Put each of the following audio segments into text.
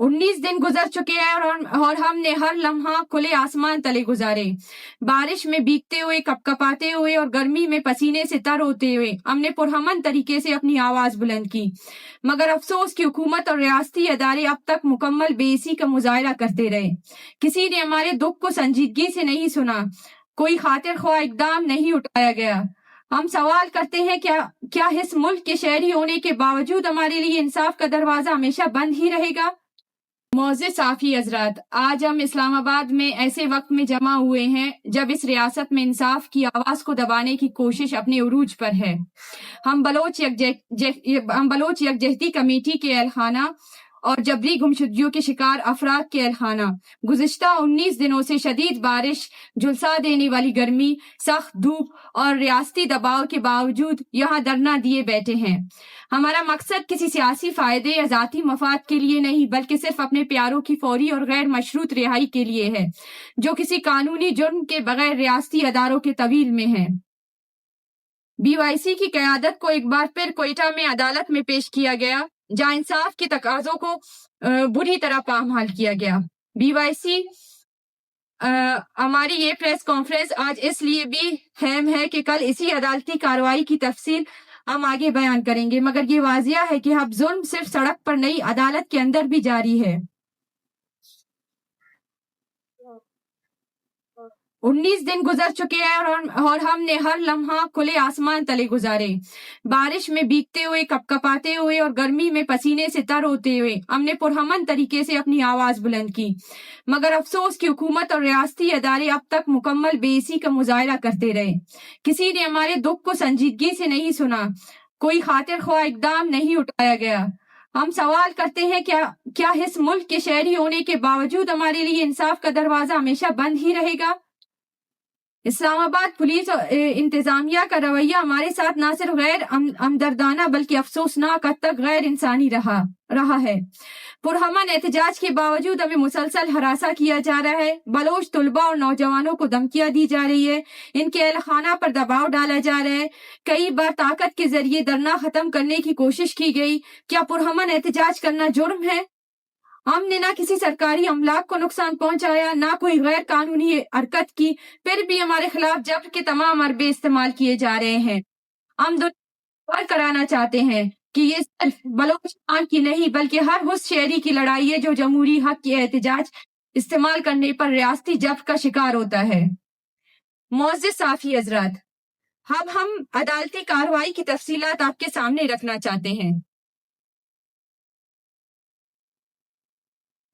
19 दिन गुजर चुके हैं और हमने हर लम्हा खुले आसमान तले गुजारे। बारिश में भीगते हुए, कपकपाते हुए और गर्मी में पसीने से तर होते हुए हमने पुरअमन तरीके से अपनी आवाज बुलंद की। मगर अफसोस की हुकूमत और रियासती अदारे अब तक मुकम्मल बेइज्जती का मुजाहरा करते रहे। किसी ने हमारे दुख को संजीदगी से नहीं सुना, कोई खातिर ख्वाह इकदाम नहीं उठाया गया। हम सवाल करते हैं, क्या इस मुल्क के शहरी होने के बावजूद हमारे लिए इंसाफ का दरवाजा हमेशा बंद ही रहेगा? मोअज़्ज़िज़ साफ़ी हज़रात, आज हम इस्लामाबाद में ऐसे वक्त में जमा हुए हैं जब इस रियासत में इंसाफ की आवाज़ को दबाने की कोशिश अपने उरूज पर है। हम बलोच यकजहती कमेटी के एहलखाना और जबरी गुमशुदगियों के शिकार अफराद के एहलखाना गुज़िश्ता 19 दिनों से शदीद बारिश, झुलसा देने वाली गर्मी, सख्त धूप और रियासती दबाव के बावजूद यहाँ धरना दिए बैठे हैं। हमारा मकसद किसी सियासी फायदे या जाती मफाद के लिए नहीं, बल्कि सिर्फ अपने प्यारों की फौरी और गैर मशरूत रिहाई के लिए है, जो किसी कानूनी जुर्म के बगैर रियासती अदारों के तवील में है। BYC की क़यादत को एक बार फिर क्वेटा में अदालत में पेश किया गया, जहाँ इंसाफ के तकाज़ों को बुरी तरह पामाल किया गया। BYC हमारी ये प्रेस कॉन्फ्रेंस आज इसलिए भी अहम है कि कल इसी अदालती कार्रवाई की तफसील हम आगे बयान करेंगे, मगर ये वाजिया है कि अब जुल्म सिर्फ सड़क पर नहीं, अदालत के अंदर भी जारी है। 19 दिन गुजर चुके हैं और हमने हर लम्हा खुले आसमान तले गुजारे। बारिश में भीगते हुए, कपकपाते हुए और गर्मी में पसीने से तर होते हुए हमने पुरअमन तरीके से अपनी आवाज बुलंद की। मगर अफसोस की हुकूमत और रियासती अदारे अब तक मुकम्मल बेइज्जती का मुजाहरा करते रहे। किसी ने हमारे दुख को संजीदगी से नहीं सुना, कोई खातिर ख्वाह इकदाम नहीं उठाया गया। हम सवाल करते हैं, क्या इस मुल्क के शहरी होने के बावजूद हमारे लिए इंसाफ का दरवाजा हमेशा बंद ही रहेगा? इस्लामाबाद पुलिस और इंतजामिया का रवैया हमारे साथ न सिर्फ गैर हमदर्दाना बल्कि अफसोसनाक हद तक गैर इंसानी रहा है। पुरअमन एहतजाज के बावजूद हमें मुसलसल हरासा किया जा रहा है। बलोच तुलबा और नौजवानों को धमकियां दी जा रही है, इनके एहलखाना पर दबाव डाला जा रहा है। कई बार ताकत के जरिए धरना खत्म करने की कोशिश की गई। क्या पुरअमन एहतजाज करना जुर्म है? हमने ना किसी सरकारी अमलाक को नुकसान पहुंचाया, ना कोई गैर कानूनी हरकत की, फिर भी हमारे खिलाफ जब्र के तमाम अरबे इस्तेमाल किए जा रहे हैं। हम दुनिया कराना चाहते हैं कि ये सिर्फ बलोचिस्तान की नहीं बल्कि हर उस शहरी की लड़ाई है जो जमहूरी हक के एहतजाज इस्तेमाल करने पर रियासती जब्र का शिकार होता है। मोअज़्ज़िज़ साफ़ी हज़रात, अब हम अदालती कार्रवाई की तफसीलात आपके सामने रखना चाहते हैं।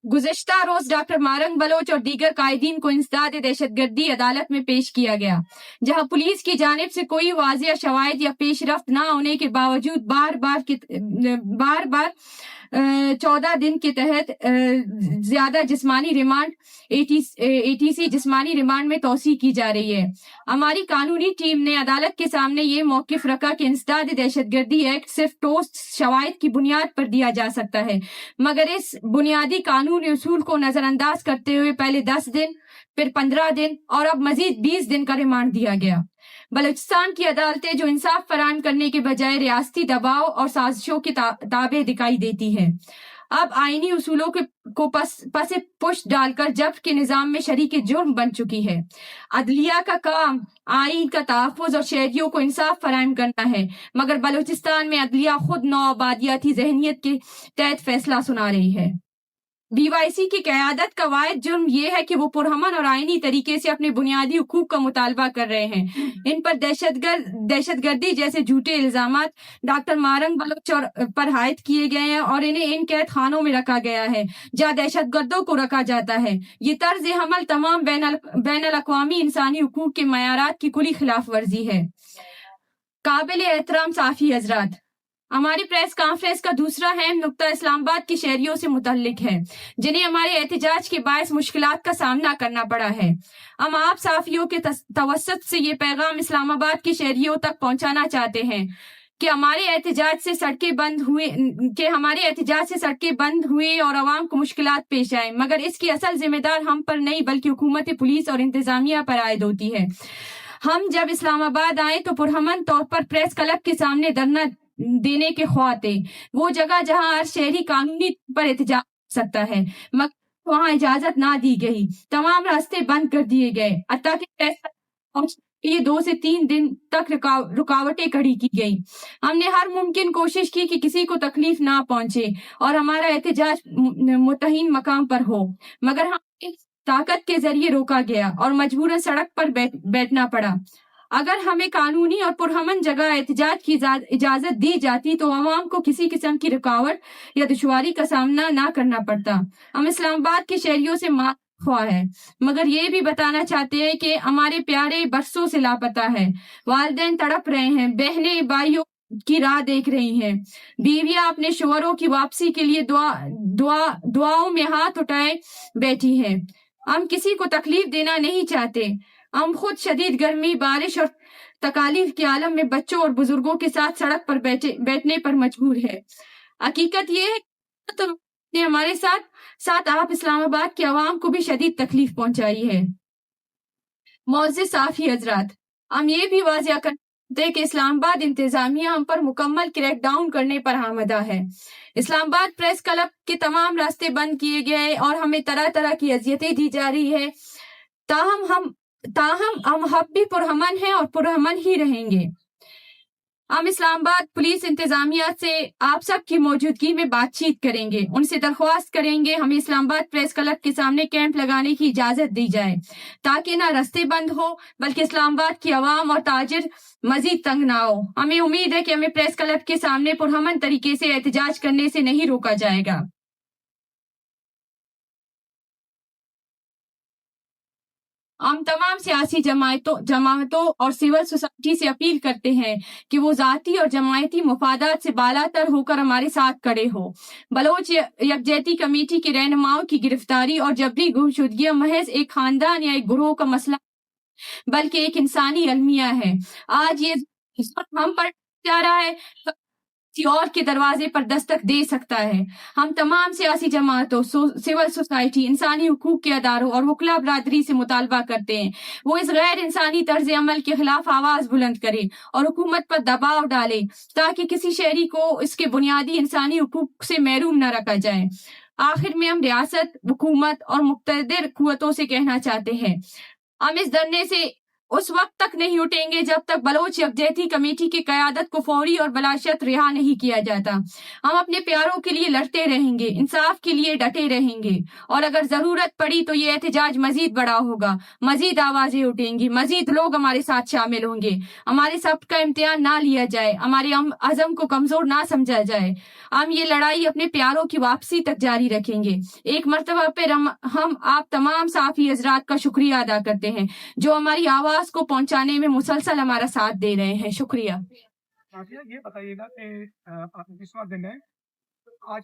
गुज़िश्ता रोज डॉक्टर मारंग बलोच और दीगर कायदीन को इंसदाद दहशतगर्दी अदालत में पेश किया गया, जहां पुलिस की जानिब से कोई वाज़िया शवाहिद या पेशरफ्त न होने के बावजूद बार बार 14 दिन के तहत ज्यादा जिस्मानी रिमांड ATC जिस्मानी रिमांड में तोसी की जा रही है। हमारी कानूनी टीम ने अदालत के सामने ये मौकिफ रखा कि इंसदाद दहशतगर्दी एक्ट सिर्फ ठोस शवाहिद की बुनियाद पर दिया जा सकता है, मगर इस बुनियादी कानूनी उसूल को नजरअंदाज करते हुए पहले 10 दिन, फिर 15 दिन और अब मजीद 20 दिन का रिमांड दिया गया। बलूचिस्तान की अदालतें जो इंसाफ फराहम करने के बजाय रियासती दबाव और साजिशों के ताबे दिखाई देती हैं, अब आईनी उसूलों को पसे पुष्ट डालकर जब्र के निजाम में शरीक जुर्म बन चुकी है। अदलिया का काम आईन का तहफ़्फ़ुज़ और शहरियों को इंसाफ फराहम करना है, मगर बलूचिस्तान में अदलिया खुद नौआबादियाती ज़हनियत के तहत फैसला सुना रही है। BYC की क़यादत का वाहिद जुर्म ये है कि वो पुरअमन और आईनी तरीके से अपने बुनियादी हुकूक का मुतालबा कर रहे हैं। इन पर दहशतगर्दी जैसे झूठे इल्जामात डॉक्टर मारंग बलोच पर आयद किए गए हैं और इन्हें इन कैद खानों में रखा गया है जहाँ दहशतगर्दों को रखा जाता है। ये तर्ज अमल तमाम बैनुल अक़वामी इंसानी हुकूक के मयारात की खुली खिलाफ वर्जी है। काबिल एहतराम साफ़ी हज़रात, हमारी प्रेस कॉन्फ्रेंस का दूसरा अहम नुक्ता इस्लामाबाद के शहरियों से मुतल्लिक है, जिन्हें हमारे एहतजाज के बायस मुश्किलात का सामना करना पड़ा है। हम आप साफियों के तवस्सुत से ये पैगाम इस्लामाबाद के शहरियों तक पहुंचाना चाहते हैं कि हमारे एहतजाज से सड़कें बंद हुए और आवाम को मुश्किलात पेश आए, मगर इसकी असल जिम्मेदार हम पर नहीं बल्कि हुकूमत, पुलिस और इंतजामिया पर आयद होती है। हम जब इस्लामाबाद आए तो पुरअमन तौर पर प्रेस क्लब के सामने धरना देने के ख्वाह थे, वो जगह जहां हर शहरी कानूनी पर एहतजाज सकता है, मगर वहाँ इजाजत ना दी गई। तमाम रास्ते बंद कर दिए गए, हत्ता कि टेस्ट पहुंचने के लिए 2 से 3 दिन तक रुकावटें खड़ी की गई। हमने हर मुमकिन कोशिश की कि किसी को तकलीफ ना पहुंचे और हमारा एहतजाज मुतहीन मकाम पर हो, मगर हमें ताकत के जरिए रोका गया और मजबूरन सड़क पर बैठना पड़ा। अगर हमें कानूनी और पुरअमन जगह एहतजाज की इजाजत दी जाती तो अवाम को किसी किस्म की रुकावट या दुश्वारी का सामना ना करना पड़ता। हम इस्लामाबाद के शहरियों से माफ ख्वाह है, मगर ये भी बताना चाहते हैं कि हमारे प्यारे बरसों से लापता है। वालिदैन तड़प रहे हैं, बहनें भाइयों की राह देख रही हैं, बीवियां अपने शोहरों की वापसी के लिए दुआओं में हाथ उठाए बैठी हैं। हम किसी को तकलीफ देना नहीं चाहते। हम खुद शदीद गर्मी, बारिश और तकालीफ के आलम में बच्चों और बुजुर्गों के साथ सड़क पर बैठने पर मजबूर है। हकीकत ये है कि हमारे साथ आप इस्लामाबाद के अवाम को भी शदीद तकलीफ पहुंचाई है। मोअज़्ज़िज़ साफ़ी हजरात, हम ये भी वाज़िया करते हैं कि इस्लामाबाद इंतजामिया हम पर मुकम्मल क्रैकडाउन करने पर आमदा है। इस्लामाबाद प्रेस क्लब के तमाम रास्ते बंद किए गए और हमें तरह तरह की अजियतें दी जा रही है। ताहम हम भी पुरअमन हैं और पुरअमन ही रहेंगे। हम इस्लामाबाद पुलिस इंतजामिया से आप सब की मौजूदगी में बातचीत करेंगे, उनसे दरख्वास्त करेंगे हमें इस्लामाबाद प्रेस क्लब के सामने कैंप लगाने की इजाजत दी जाए, ताकि ना रास्ते बंद हो बल्कि इस्लामाबाद की आवाम और ताजिर मजीद तंग ना हो। हमें उम्मीद है कि हमें प्रेस क्लब के सामने पुरअमन तरीके से एहतजाज करने से नहीं रोका जाएगा। हम तमाम सियासी जमातों और सिविल सोसाइटी से अपील करते हैं कि वो जाती और जमायती मुफादात से बालातर होकर हमारे साथ खड़े हो। बलोच यकजहती कमेटी के रहनुमाओं की गिरफ्तारी और जबरी गुमशुदगियां महज एक खानदान या एक ग्रोह का मसला बल्कि एक इंसानी अलमिया है। आज ये हम पर जा रहा है किसी और के दरवाजे पर दस्तक दे सकता है। हम तमाम सियासी जमातों, सिविल सोसाइटी, इंसानी हुकूक के अदारों और वकला बरादरी से मुतालबा करते हैं वो इस गैर इंसानी तर्ज अमल के खिलाफ आवाज बुलंद करे और हुकूमत पर दबाव डाले, ताकि किसी शहरी को इसके बुनियादी इंसानी हुकूक से महरूम न रखा जाए। आखिर में हम रियासत, हुकूमत और मुक्तदिर कुव्वतों से कहना चाहते हैं, हम इस धरने से उस वक्त तक नहीं उठेंगे जब तक बलोच यकजहती कमेटी की क़यादत को फौरी और बलाशत रिहा नहीं किया जाता। हम अपने प्यारों के लिए लड़ते रहेंगे, इंसाफ के लिए डटे रहेंगे और अगर जरूरत पड़ी तो ये एहतजाज मजीद बड़ा होगा, मजीद आवाजें उठेंगी, मजीद लोग हमारे साथ शामिल होंगे। हमारे सब्र का इम्तिहान ना लिया जाए, हमारे अज़म को कमजोर ना समझा जाए। हम ये लड़ाई अपने प्यारों की वापसी तक जारी रखेंगे। एक मर्तबा पर हम आप तमाम साफी हजरात का शुक्रिया अदा करते हैं जो हमारी आवाज को पहुंचाने में मुसलसल हमारा साथ दे रहे हैं। शुक्रिया। ये बताइएगा कि 20वां दिन है आज